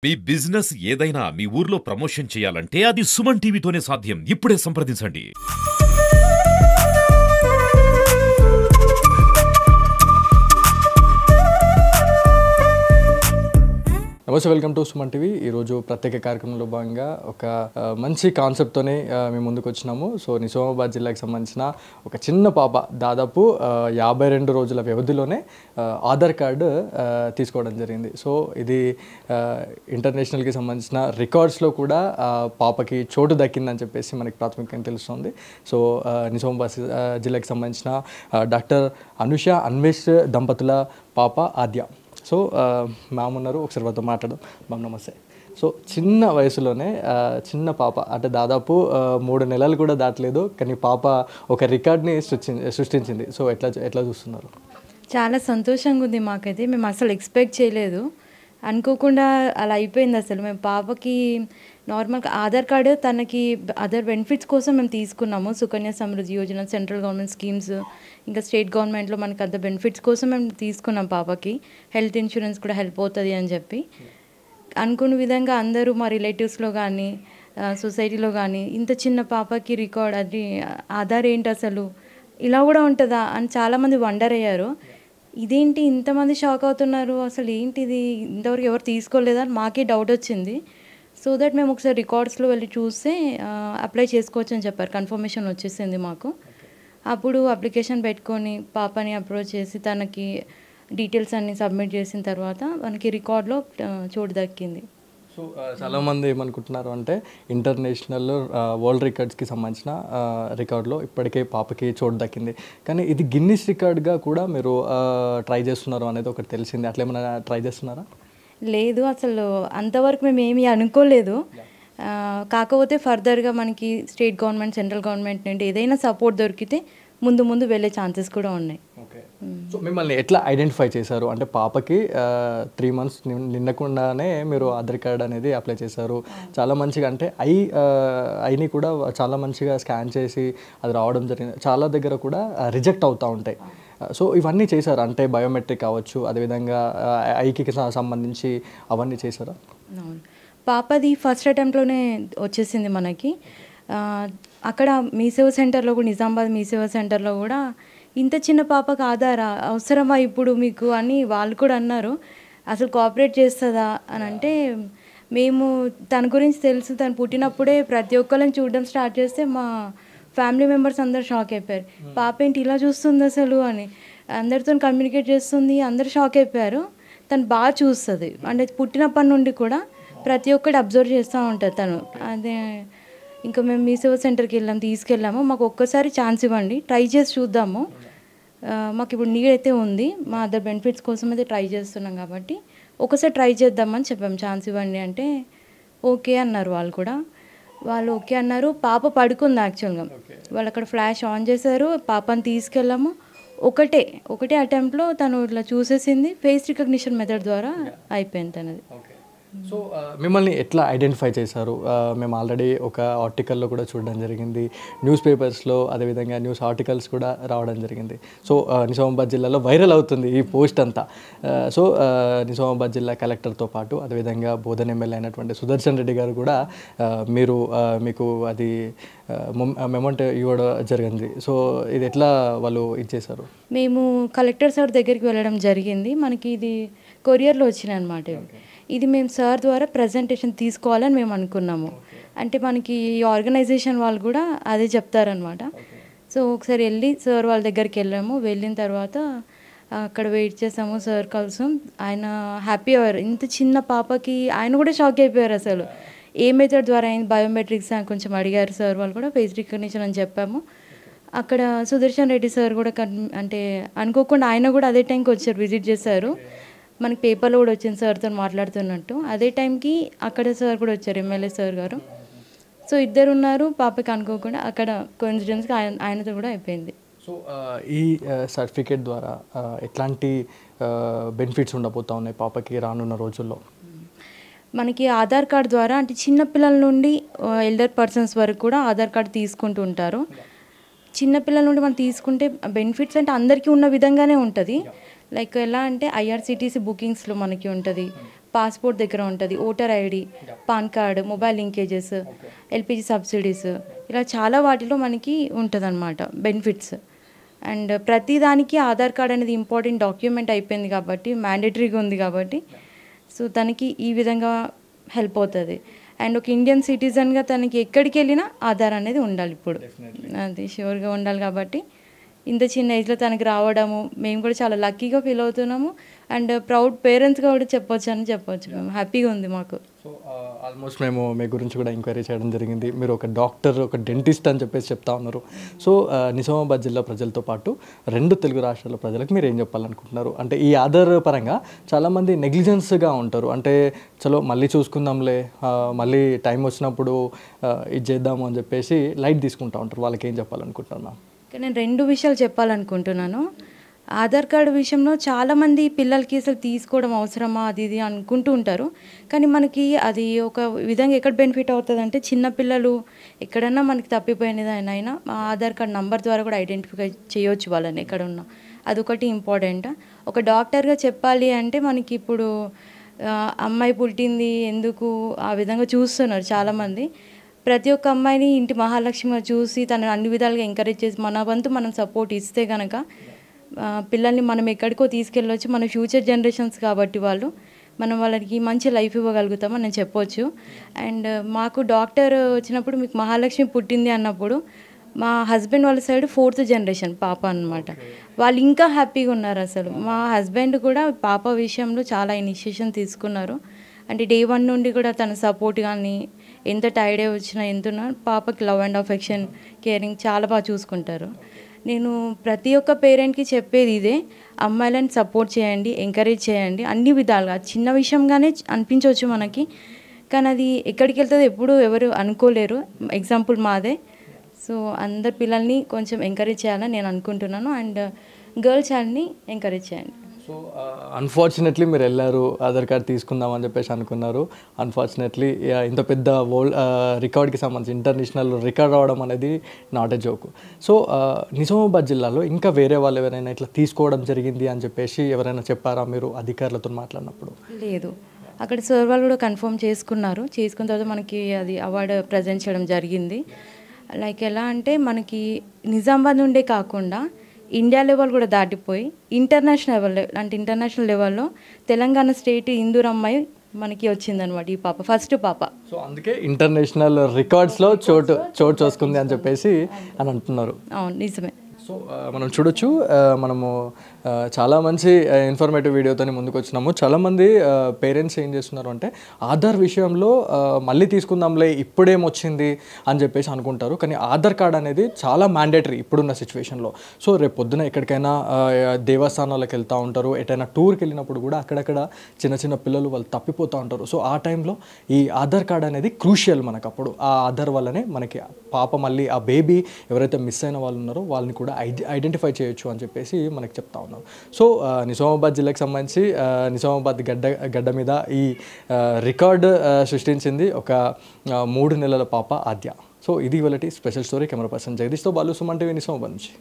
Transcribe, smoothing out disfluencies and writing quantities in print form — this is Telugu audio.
మీ బిజినెస్ ఏదైనా మీ ఊర్లో ప్రమోషన్ చేయాలంటే అది సుమన్ టీవీతోనే సాధ్యం. ఇప్పుడే సంప్రదించండి. నమస్తే, వెల్కమ్ టు సుమన్ టీవీ. ఈరోజు ప్రత్యేక కార్యక్రమంలో భాగంగా ఒక మంచి కాన్సెప్ట్తోనే మేము ముందుకు వచ్చినాము. సో నిజామాబాద్ జిల్లాకి సంబంధించిన ఒక చిన్న పాప దాదాపు 52 రోజుల వ్యవధిలోనే ఆధార్ కార్డు తీసుకోవడం జరిగింది. సో ఇది ఇంటర్నేషనల్కి సంబంధించిన రికార్డ్స్లో కూడా పాపకి చోటు దక్కిందని చెప్పేసి మనకి ప్రాథమికంగా తెలుస్తుంది. సో నిజామాబాద్ జిల్లాకి సంబంధించిన డాక్టర్ అనుష అన్వేష్ దంపతుల పాప ఆద్య. సో మ్యామ్ ఉన్నారు, ఒకసారి వాళ్ళతో మాట్లాడదాం. మ్యామ్ నమస్తే. సో చిన్న వయసులోనే చిన్న పాప అంటే దాదాపు 3 నెలలు కూడా దాటలేదు, కానీ పాప ఒక రికార్డ్ని సృష్టించింది. సో ఎట్లా చూస్తున్నారు? చాలా సంతోషంగా ఉంది మాకైతే. మేము అసలు ఎక్స్పెక్ట్ చేయలేదు, అనుకోకుండా అలా అయిపోయింది. అసలు మేము పాపకి నార్మల్గా ఆధార్ కార్డు తనకి అదర్ బెనిఫిట్స్ కోసం మేము తీసుకున్నాము. Sukanya Samriddhi Yojana, central government schemes, ఇంకా స్టేట్ గవర్నమెంట్లో మనకు అదర్ బెనిఫిట్స్ కోసం మేము తీసుకున్నాం. పాపకి హెల్త్ ఇన్సూరెన్స్ కూడా హెల్ప్ అవుతుంది అని చెప్పి అనుకున్న విధంగా అందరూ మా రిలేటివ్స్లో కానీ సొసైటీలో కానీ ఇంత చిన్న పాపకి రికార్డ్ అది ఆధార్ ఏంటి అసలు ఇలా కూడా ఉంటుందా అని చాలామంది వండర్ అయ్యారు. ఇదేంటి ఇంతమంది షాక్ అవుతున్నారు, అసలు ఏంటిది ఇంతవరకు ఎవరు తీసుకోలేదా అని మాకే డౌట్ వచ్చింది. సో దట్ మేము ఒకసారి రికార్డ్స్లో వెళ్ళి చూస్తే అప్లై చేసుకోవచ్చు అని చెప్పారు. కన్ఫర్మేషన్ వచ్చేసింది మాకు. అప్పుడు అప్లికేషన్ పెట్టుకొని పాపని అప్రోచ్ చేసి తనకి డీటెయిల్స్ అన్నీ సబ్మిట్ చేసిన తర్వాత మనకి రికార్డ్లో చోటు దక్కింది. సో చాలామంది ఏమనుకుంటున్నారు అంటే ఇంటర్నేషనల్ వరల్డ్ రికార్డ్స్కి సంబంధించిన రికార్డులో ఇప్పటికే పాపకి చోటు దక్కింది, కానీ ఇది గిన్నిస్ రికార్డ్గా కూడా మీరు ట్రై చేస్తున్నారు అనేది ఒకటి తెలిసింది. అట్లా ఏమైనా ట్రై చేస్తున్నారా? లేదు, అసలు అంతవరకు మేము ఏమీ అనుకోలేదు. కాకపోతే ఫర్దర్గా మనకి స్టేట్ గవర్నమెంట్, సెంట్రల్ గవర్నమెంట్ నుండి ఏదైనా సపోర్ట్ దొరికితే ముందు వెళ్ళే ఛాన్సెస్ కూడా ఉన్నాయి. ఓకే. సో మిమ్మల్ని ఎట్లా ఐడెంటిఫై చేశారు? అంటే పాపకి 3 months నిన్నకుండానే మీరు ఆధార్ కార్డ్ అనేది అప్లై చేశారు. చాలా మంచిగా అంటే ఐని కూడా చాలా మంచిగా స్కాన్ చేసి అది రావడం జరిగింది. చాలా దగ్గర కూడా రిజెక్ట్ అవుతూ ఉంటాయి. సో ఇవన్నీ చేశారు అంటే బయోమెట్రిక్ కావచ్చు, అదేవిధంగా ఐకి సంబంధించి అవన్నీ చేశారా? అవును, పాపది ఫస్ట్ అటెంప్ట్లోనే వచ్చేసింది మనకి. అక్కడ మీ సేవ సెంటర్లో కూడా, నిజామాబాద్ మీ సేవ సెంటర్లో కూడా ఇంత చిన్న పాపకు ఆధారా అవసరమా ఇప్పుడు మీకు అని వాళ్ళు కూడా అన్నారు. అసలు కోఆపరేట్ చేస్తుందా అని అంటే మేము తన గురించి తెలుసు, తను పుట్టినప్పుడే ప్రతి ఒక్కరిని చూడడం స్టార్ట్ చేస్తే మా ఫ్యామిలీ మెంబర్స్ అందరు షాక్ అయిపోయారు. పాప ఏంటి ఇలా చూస్తుంది అసలు అని, అందరితో కమ్యూనికేట్ చేస్తుంది, అందరు షాక్ అయిపోయారు. తను బాగా చూస్తుంది, అంటే పుట్టినప్పటి నుండి కూడా ప్రతి ఒక్కటి అబ్జర్వ్ చేస్తూ ఉంటుంది తను. అదే ఇంకా మేము మీ సేవ సెంటర్కి తీసుకెళ్ళాము. మాకు ఒక్కసారి ఛాన్స్ ఇవ్వండి, ట్రై చేసి చూద్దాము. మాకు ఇప్పుడు నీడ్ అయితే ఉంది, మా అదర్ బెనిఫిట్స్ కోసం అయితే ట్రై చేస్తున్నాం కాబట్టి ఒకసారి ట్రై చేద్దామని చెప్పాము. ఛాన్స్ ఇవ్వండి అంటే ఓకే అన్నారు వాళ్ళు కూడా. వాళ్ళు ఓకే అన్నారు. పాప పడుకుంది యాక్చువల్గా. వాళ్ళు అక్కడ ఫ్లాష్ ఆన్ చేశారు, పాపని తీసుకెళ్ళాము. ఒకటే అటెంప్ట్లో తను ఇట్లా చూసేసింది. ఫేస్ రికగ్నిషన్ మెథడ్ ద్వారా అయిపోయింది తనది. సో మిమ్మల్ని ఎట్లా ఐడెంటిఫై చేశారు? మేము ఆల్రెడీ ఒక ఆర్టికల్లో కూడా చూడడం జరిగింది, న్యూస్ పేపర్స్లో, అదేవిధంగా న్యూస్ ఆర్టికల్స్ కూడా రావడం జరిగింది. సో నిజామాబాద్ జిల్లాలో వైరల్ అవుతుంది ఈ పోస్ట్ అంతా. సో నిజామాబాద్ జిల్లా కలెక్టర్తో పాటు అదేవిధంగా బోధన ఎమ్మెల్యే అయినటువంటి సుదర్శన్ రెడ్డి గారు కూడా మీకు అది మెమోంట్ ఇవ్వడం జరిగింది. సో ఇది ఎట్లా వాళ్ళు ఇచ్చేశారు? మేము కలెక్టర్ సార్ దగ్గరికి వెళ్ళడం జరిగింది. మనకి ఇది కొరియర్లో వచ్చినాయి అన్నమాట. ఇది మేము సార్ ద్వారా ప్రజెంటేషన్ తీసుకోవాలని మేము అనుకున్నాము. అంటే మనకి ఈ ఆర్గనైజేషన్ వాళ్ళు కూడా అదే చెప్తారనమాట. సో ఒకసారి వెళ్ళి సార్ వాళ్ళ దగ్గరికి వెళ్ళాము. వెళ్ళిన తర్వాత అక్కడ వెయిట్ చేసాము సార్ కోసం. ఆయన హ్యాపీ అయ్యారు. ఇంత చిన్న పాపకి ఆయన కూడా షాక్ అయిపోయారు. అసలు ఏ మెథడ్ ద్వారా అయింది, బయోమెట్రిక్స్ అని కొంచెం అడిగారు సార్ వాళ్ళు కూడా. ఫేస్ రికగ్నిషన్ అని చెప్పాము. అక్కడ సుదర్శన్ రెడ్డి సార్ కూడా అంటే అనుకోకుండా ఆయన కూడా అదే టైంకి వచ్చారు, విజిట్ చేశారు. మనకి పేపర్లో కూడా వచ్చింది సార్తో మాట్లాడుతున్నట్టు. అదే టైంకి అక్కడ సార్ కూడా వచ్చారు, ఎమ్మెల్యే సార్ గారు. సో ఇద్దరు ఉన్నారు. పాపకి అనుకోకుండా అక్కడ కోఇన్సిడెన్స్గా ఆయనతో కూడా అయిపోయింది. సో ఈ సర్టిఫికేట్ ద్వారా ఎట్లాంటి బెనిఫిట్స్ ఉండబోతా ఉన్నాయి పాపకి రానున్న రోజుల్లో? మనకి ఆధార్ కార్డ్ ద్వారా అంటే చిన్నపిల్లల నుండి ఎల్డర్ పర్సన్స్ వరకు కూడా ఆధార్ కార్డు తీసుకుంటూ ఉంటారు. చిన్నపిల్లల నుండి మనం తీసుకుంటే బెనిఫిట్స్ అంటే అందరికీ ఉన్న విధంగానే ఉంటుంది. లైక్ ఎలా అంటే ఐఆర్సిటీసీ బుకింగ్స్లో మనకి ఉంటుంది, పాస్పోర్ట్ దగ్గర ఉంటుంది, voter ID, pan card, mobile linkages, LPG subsidies, ఇలా చాలా వాటిలో మనకి ఉంటుందన్నమాట బెనిఫిట్స్. అండ్ ప్రతి దానికి ఆధార్ కార్డ్ అనేది ఇంపార్టెంట్ డాక్యుమెంట్ అయిపోయింది కాబట్టి, మ్యాండేటరీగా ఉంది కాబట్టి, సో తనకి ఈ విధంగా హెల్ప్ అవుతుంది. అండ్ ఒక ఇండియన్ సిటిజన్గా తనకి ఎక్కడికి వెళ్ళినా ఆధార్ అనేది ఉండాలి. ఇప్పుడు అది ష్యూర్గా ఉండాలి కాబట్టి ఇంత చిన్న ఏజ్లో తనకి రావడము మేము కూడా చాలా లక్కీగా ఫీల్ అవుతున్నాము. అండ్ ప్రౌడ్ పేరెంట్స్గా కూడా చెప్పొచ్చు మేము హ్యాపీగా ఉంది మాకు. సో ఆల్మోస్ట్ మేము మీ గురించి కూడా ఎంక్వైరీ చేయడం జరిగింది. మీరు ఒక డాక్టర్, ఒక డెంటిస్ట్ అని చెప్పేసి చెప్తా ఉన్నారు. సో నిజామాబాద్ జిల్లా ప్రజలతో పాటు 2 తెలుగు రాష్ట్రాల ప్రజలకు మీరు ఏం చెప్పాలనుకుంటున్నారు? అంటే ఈ ఆధార్ పరంగా చాలామంది నెగ్లిజెన్స్గా ఉంటారు. అంటే చలో మళ్ళీ చూసుకుందాంలే, మళ్ళీ టైం వచ్చినప్పుడు ఇది చేద్దాము అని చెప్పేసి లైట్ తీసుకుంటూ ఉంటారు. వాళ్ళకి ఏం చెప్పాలనుకుంటున్నారు మ్యామ్? నేను 2 విషయాలు చెప్పాలనుకుంటున్నాను. ఆధార్ కార్డు విషయంలో చాలామంది పిల్లలకి అసలు తీసుకోవడం అవసరమా అది ఇది అనుకుంటూ ఉంటారు. కానీ మనకి అది ఒక విధంగా ఎక్కడ బెనిఫిట్ అవుతుంది అంటే, చిన్నపిల్లలు ఎక్కడన్నా మనకి తప్పిపోయినదైనా ఆధార్ కార్డ్ నంబర్ ద్వారా కూడా ఐడెంటిఫై చేయవచ్చు వాళ్ళని ఎక్కడున్నా. అదొకటి ఇంపార్టెంట్. ఒక డాక్టర్గా చెప్పాలి అంటే మనకి ఇప్పుడు అమ్మాయి పుట్టింది ఎందుకు ఆ విధంగా చూస్తున్నారు చాలామంది. ప్రతి ఒక్క అమ్మాయిని ఇంటి మహాలక్ష్మిగా చూసి తనని అన్ని విధాలుగా ఎంకరేజ్ చేసి మన వంతు మనం సపోర్ట్ ఇస్తే కనుక పిల్లల్ని మనం ఎక్కడికో తీసుకెళ్ళవచ్చు. మన ఫ్యూచర్ జనరేషన్స్ కాబట్టి మనం వాళ్ళకి మంచి లైఫ్ ఇవ్వగలుగుతామని నేను చెప్పొచ్చు. అండ్ మాకు డాక్టర్ వచ్చినప్పుడు మీకు మహాలక్ష్మి పుట్టింది అన్నప్పుడు మా హస్బెండ్ వాళ్ళ సైడ్ 4th జనరేషన్ పాప అనమాట. వాళ్ళు ఇంకా హ్యాపీగా ఉన్నారు. అసలు మా హస్బెండ్ కూడా పాప విషయంలో చాలా ఇనిషియేషన్ తీసుకున్నారు. అంటే డే 1 నుండి కూడా తన సపోర్ట్ కానీ ఎంత టైర్డ్ అయి వచ్చినా ఎంతున్నా పాపకి లవ్ అండ్ అఫెక్షన్, కేరింగ్ చాలా బాగా చూసుకుంటారు. నేను ప్రతి ఒక్క పేరెంట్కి చెప్పేది ఇదే, అమ్మాయిలను సపోర్ట్ చేయండి, ఎంకరేజ్ చేయండి అన్ని విధాలుగా. చిన్న విషయంగానే అనిపించవచ్చు మనకి, కానీ అది ఎక్కడికి వెళ్తుందో ఎప్పుడు ఎవరు అనుకోలేరు. ఎగ్జాంపుల్ మాదే. సో అందరు పిల్లల్ని కొంచెం ఎంకరేజ్ చేయాలని నేను అనుకుంటున్నాను. అండ్ గర్ల్ చైల్డ్ని ఎంకరేజ్ చేయండి. సో అన్ఫార్చునేట్లీ మీరు వెళ్ళారు, ఆధార్ కార్డ్ తీసుకుందామని చెప్పేసి అనుకున్నారు. అన్ఫార్చునేట్లీ ఇంత పెద్ద వరల్డ్ రికార్డ్కి సంబంధించి ఇంటర్నేషనల్ రికార్డ్ రావడం అనేది not a joke. So Nizamabad జిల్లాలో ఇంకా వేరే వాళ్ళు ఎవరైనా ఇట్లా తీసుకోవడం జరిగింది అని చెప్పేసి ఎవరైనా చెప్పారా మీరు అధికారులతో మాట్లాడినప్పుడు? లేదు, అక్కడ సార్ వాళ్ళు కూడా కన్ఫర్మ్ చేసుకున్నారు. చేసుకున్న తర్వాత మనకి అది అవార్డు ప్రజెంట్ చేయడం జరిగింది. లైక్ ఎలా అంటే మనకి నిజామాబాద్ నుండే కాకుండా ఇండియా లెవెల్ కూడా దాటిపోయి ఇంటర్నేషనల్ లెవెల్లో తెలంగాణ స్టేట్ ఇందూర్ అమ్మాయి మనకి వచ్చిందనమాట ఈ పాప, ఫస్ట్ పాప. సో అందుకే ఇంటర్నేషనల్ రికార్డ్స్లో చోటు చూసుకుంది అని చెప్పేసి అని అంటున్నారు. అవును, నిజమే. సో మనం చూడొచ్చు, మనము చాలా మంచి ఇన్ఫర్మేటివ్ వీడియోతో ముందుకు వచ్చినాము. చాలామంది పేరెంట్స్ ఏం చేస్తున్నారు అంటే ఆధార్ విషయంలో మళ్ళీ తీసుకుందాంలే ఇప్పుడేమొచ్చింది అని చెప్పేసి అనుకుంటారు. కానీ ఆధార్ కార్డ్ అనేది చాలా మ్యాండేటరీ ఇప్పుడున్న సిచ్యువేషన్లో. సో రేపు పొద్దున ఎక్కడికైనా దేవస్థానాలకు వెళ్తూ ఉంటారు, ఎటైనా టూర్కి వెళ్ళినప్పుడు కూడా అక్కడక్కడ చిన్న చిన్న పిల్లలు వాళ్ళు తప్పిపోతూ ఉంటారు. సో ఆ టైంలో ఈ ఆధార్ కార్డ్ అనేది క్రూషియల్ మనకు. అప్పుడు ఆ ఆధార్ వల్లనే మనకి పాప మళ్ళీ ఆ బేబీ ఎవరైతే మిస్ అయిన వాళ్ళు ఉన్నారో వాళ్ళని కూడా ఐడెంటిఫై చేయొచ్చు అని చెప్పేసి మనకి చెప్తా ఉన్నారు. సో నిజామాబాద్ జిల్లాకు సంబంధించి నిజామాబాద్ గడ్డ మీద ఈ రికార్డు సృష్టించింది ఒక 3 నెలల పాప ఆద్య. సో ఇది ఇవాళ స్పెషల్ స్టోరీ. కెమెరా పర్సన్ జగదీష్తో బాలు, సుమన్ టీవీ, నిజామాబాద్ నుంచి.